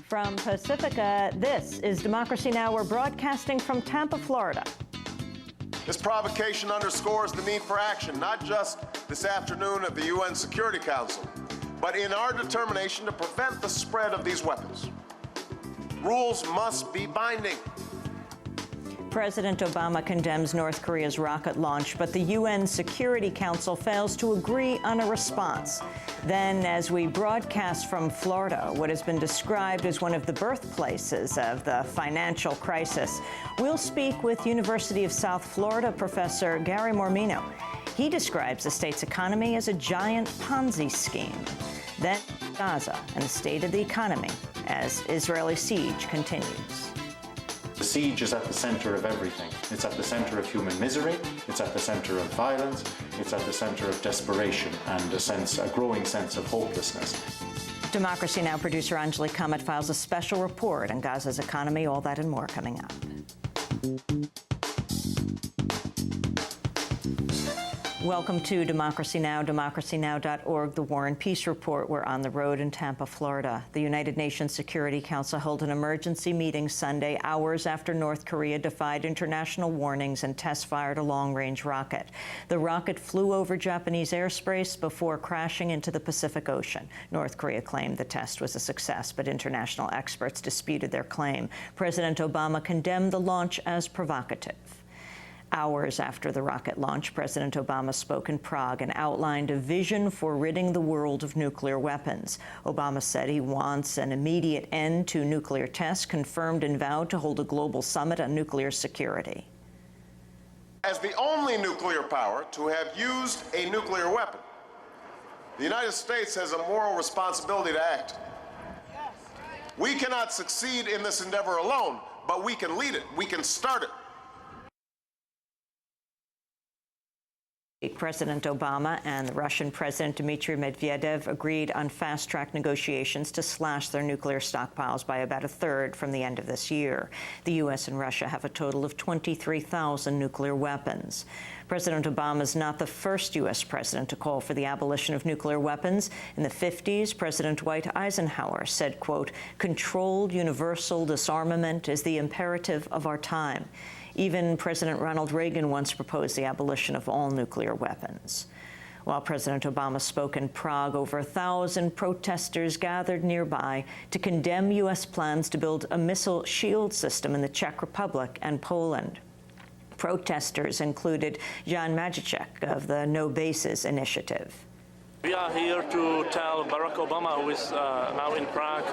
From Pacifica, this is Democracy Now! We're broadcasting from Tampa, Florida. This provocation underscores the need for action, not just this afternoon at the UN Security Council, but in our determination to prevent the spread of these weapons. Rules must be binding. President Obama condemns North Korea's rocket launch, but the UN Security Council fails to agree on a response. Then, as we broadcast from Florida, what has been described as one of the birthplaces of the financial crisis, we'll speak with University of South Florida professor Gary Mormino. He describes the state's economy as a giant Ponzi scheme. Then, Gaza and the state of the economy as Israeli siege continues. The siege is at the center of everything. It's at the center of human misery, it's at the center of violence, it's at the center of desperation and a growing sense of hopelessness. Democracy Now! Producer Anjali Kamat files a special report on Gaza's economy. All that and more coming up. Welcome to Democracy Now!, democracynow.org, the War and Peace Report. We're on the road in Tampa, Florida. The United Nations Security Council held an emergency meeting Sunday, hours after North Korea defied international warnings and test-fired a long-range rocket. The rocket flew over Japanese airspace before crashing into the Pacific Ocean. North Korea claimed the test was a success, but international experts disputed their claim. President Obama condemned the launch as provocative. Hours after the rocket launch, President Obama spoke in Prague and outlined a vision for ridding the world of nuclear weapons. Obama said he wants an immediate end to nuclear tests, confirmed and vowed to hold a global summit on nuclear security. As the only nuclear power to have used a nuclear weapon, the United States has a moral responsibility to act. We cannot succeed in this endeavor alone, but we can lead it. We can start it. President Obama and the Russian President Dmitry Medvedev agreed on fast-track negotiations to slash their nuclear stockpiles by about a third from the end of this year. The U.S. and Russia have a total of 23,000 nuclear weapons. President Obama is not the first U.S. president to call for the abolition of nuclear weapons. In the 50s, President Dwight Eisenhower said, quote, "Controlled universal disarmament is the imperative of our time." Even President Ronald Reagan once proposed the abolition of all nuclear weapons. While President Obama spoke in Prague, over 1,000 protesters gathered nearby to condemn U.S. plans to build a missile shield system in the Czech Republic and Poland. Protesters included Jan Majiček of the No Bases Initiative. We are here to tell Barack Obama, who is now in Prague,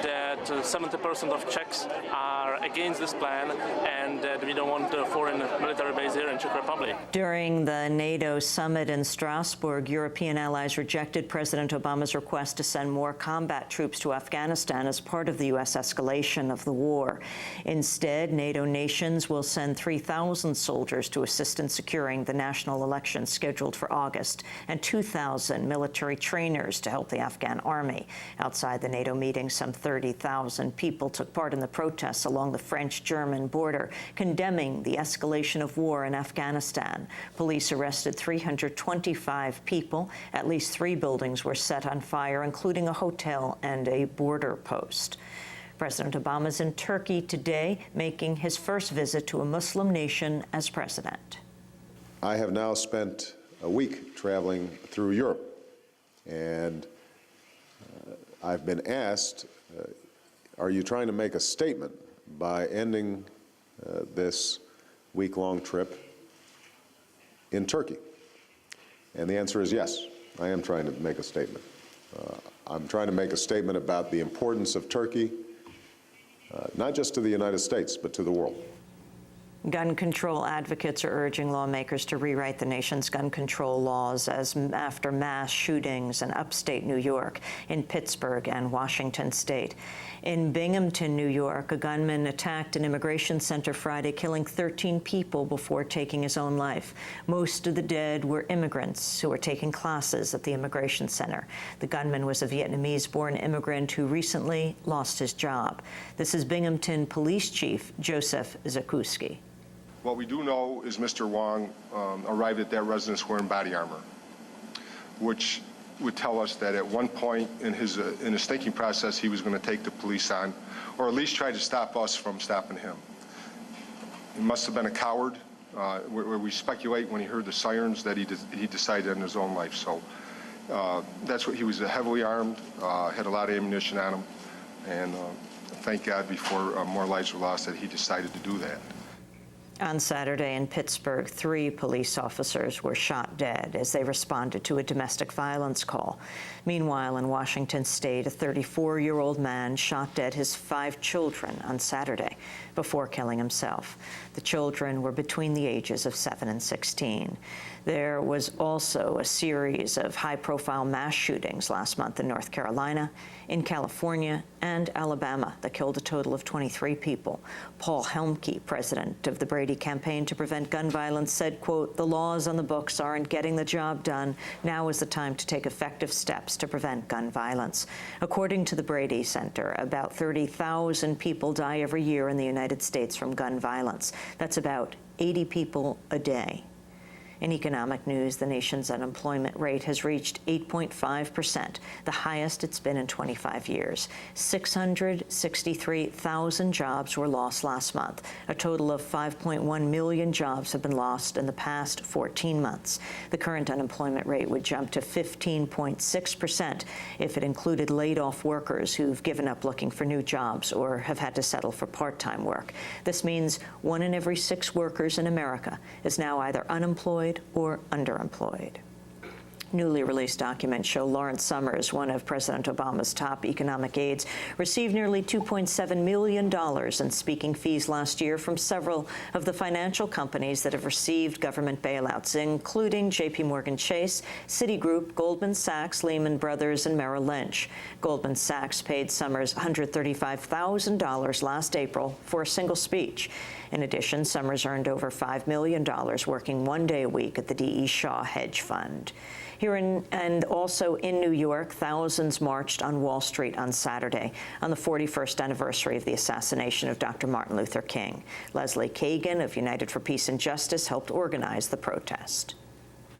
that 70% of Czechs are against this plan and that we don't want a foreign military base here in Czech Republic. During the NATO summit in Strasbourg, European allies rejected President Obama's request to send more combat troops to Afghanistan as part of the U.S. escalation of the war. Instead, NATO nations will send 3,000 soldiers to assist in securing the national elections scheduled for August and 2,000 military trainers to help the Afghan army. Outside the NATO meeting, some 30,000 people took part in the protests along the French-German border, condemning the escalation of war in Afghanistan. Police arrested 325 people. At least 3 buildings were set on fire, including a hotel and a border post. President Obama is in Turkey today, making his first visit to a Muslim nation as president. I have now spent a week traveling through Europe, and I've been asked, are you trying to make a statement by ending this week-long trip in Turkey? And the answer is yes, I am trying to make a statement. I'm trying to make a statement about the importance of Turkey, not just to the United States, but to the world. Gun control advocates are urging lawmakers to rewrite the nation's gun control laws after mass shootings in upstate New York, in Pittsburgh, and Washington state. In Binghamton, New York, a gunman attacked an immigration center Friday, killing 13 people before taking his own life. Most of the dead were immigrants who were taking classes at the immigration center. The gunman was a Vietnamese-born immigrant who recently lost his job. This is Binghamton Police Chief Joseph Zakuski. What we do know is Mr. Wong arrived at that residence wearing body armor, which would tell us that at one point in his thinking process, he was going to take the police on, or at least try to stop us from stopping him. He must have been a coward. Where we speculate when he heard the sirens that he decided to end his own life. So that's what he was, heavily armed, had a lot of ammunition on him, and thank God before more lives were lost that he decided to do that. On Saturday in Pittsburgh, 3 police officers were shot dead as they responded to a domestic violence call. Meanwhile, in Washington state, a 34-year-old man shot dead his 5 children on Saturday before killing himself. The children were between the ages of 7 and 16. There was also a series of high-profile mass shootings last month in North Carolina, in California, and Alabama that killed a total of 23 people. Paul Helmke, president of the Brady Campaign to Prevent Gun Violence, said, quote, "The laws on the books aren't getting the job done. Now is the time to take effective steps to prevent gun violence." According to the Brady Center, about 30,000 people die every year in the United States from gun violence. That's about 80 people a day. In economic news, the nation's unemployment rate has reached 8.5%, the highest it's been in 25 years. 663,000 jobs were lost last month. A total of 5.1 million jobs have been lost in the past 14 months. The current unemployment rate would jump to 15.6% if it included laid-off workers who've given up looking for new jobs or have had to settle for part-time work. This means 1 in every 6 workers in America is now either unemployed or underemployed. Newly released documents show Lawrence Summers, one of President Obama's top economic aides, received nearly $2.7 million in speaking fees last year from several of the financial companies that have received government bailouts, including JPMorgan Chase, Citigroup, Goldman Sachs, Lehman Brothers, and Merrill Lynch. Goldman Sachs paid Summers $135,000 last April for a single speech. In addition, Summers earned over $5 million working 1 day a week at the D.E. Shaw hedge fund. Here and also in New York, thousands marched on Wall Street on Saturday on the 41st anniversary of the assassination of Dr. Martin Luther King. Leslie Kagan of United for Peace and Justice helped organize the protest.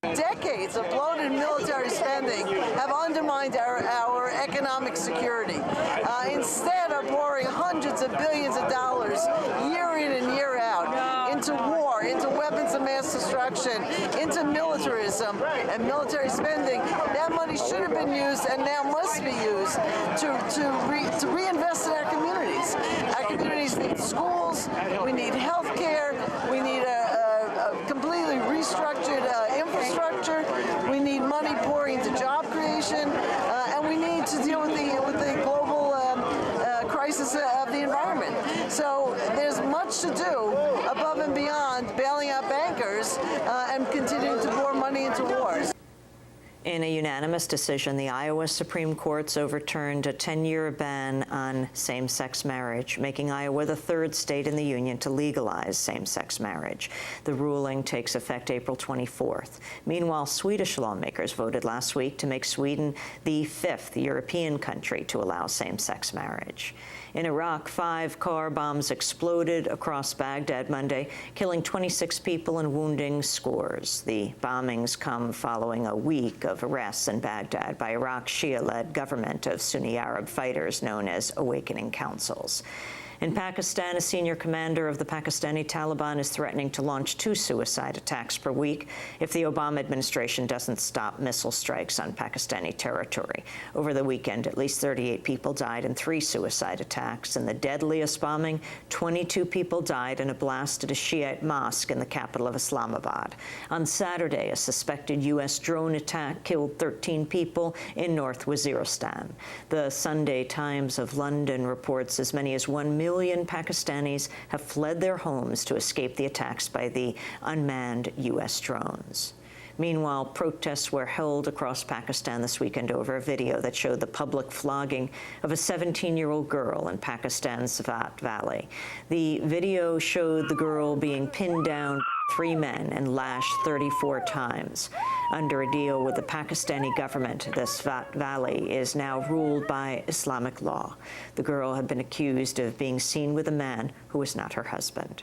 Decades of bloated military spending have undermined our economic security. Instead of pouring hundreds of billions of dollars year in and year out into war, into weapons of mass destruction, into militarism and military spending, that money should have been used and now must be used to reinvest in our communities. Our communities need schools, we need health care, we need a completely restructured infrastructure. We need money pouring into job creation, and we need to deal with the global crisis of the environment. So there's much to do above and beyond bailing out bankers and continuing to pour money into wars. In a unanimous decision, the Iowa Supreme Court's overturned a 10-year ban on same-sex marriage, making Iowa the 3rd state in the union to legalize same-sex marriage. The ruling takes effect April 24th. Meanwhile, Swedish lawmakers voted last week to make Sweden the 5th European country to allow same-sex marriage. In Iraq, 5 car bombs exploded across Baghdad Monday, killing 26 people and wounding scores. The bombings come following a week of arrests in Baghdad by Iraq's Shia-led government of Sunni Arab fighters known as Awakening Councils. In Pakistan, a senior commander of the Pakistani Taliban is threatening to launch 2 suicide attacks per week if the Obama administration doesn't stop missile strikes on Pakistani territory. Over the weekend, at least 38 people died in 3 suicide attacks. In the deadliest bombing, 22 people died in a blast at a Shiite mosque in the capital of Islamabad. On Saturday, a suspected U.S. drone attack killed 13 people in North Waziristan. The Sunday Times of London reports as many as 1 million Pakistanis have fled their homes to escape the attacks by the unmanned U.S. drones. Meanwhile, protests were held across Pakistan this weekend over a video that showed the public flogging of a 17-year-old girl in Pakistan's Swat Valley. The video showed the girl being pinned down by 3 men and lashed 34 times. Under a deal with the Pakistani government, the Swat Valley is now ruled by Islamic law. The girl had been accused of being seen with a man who was not her husband.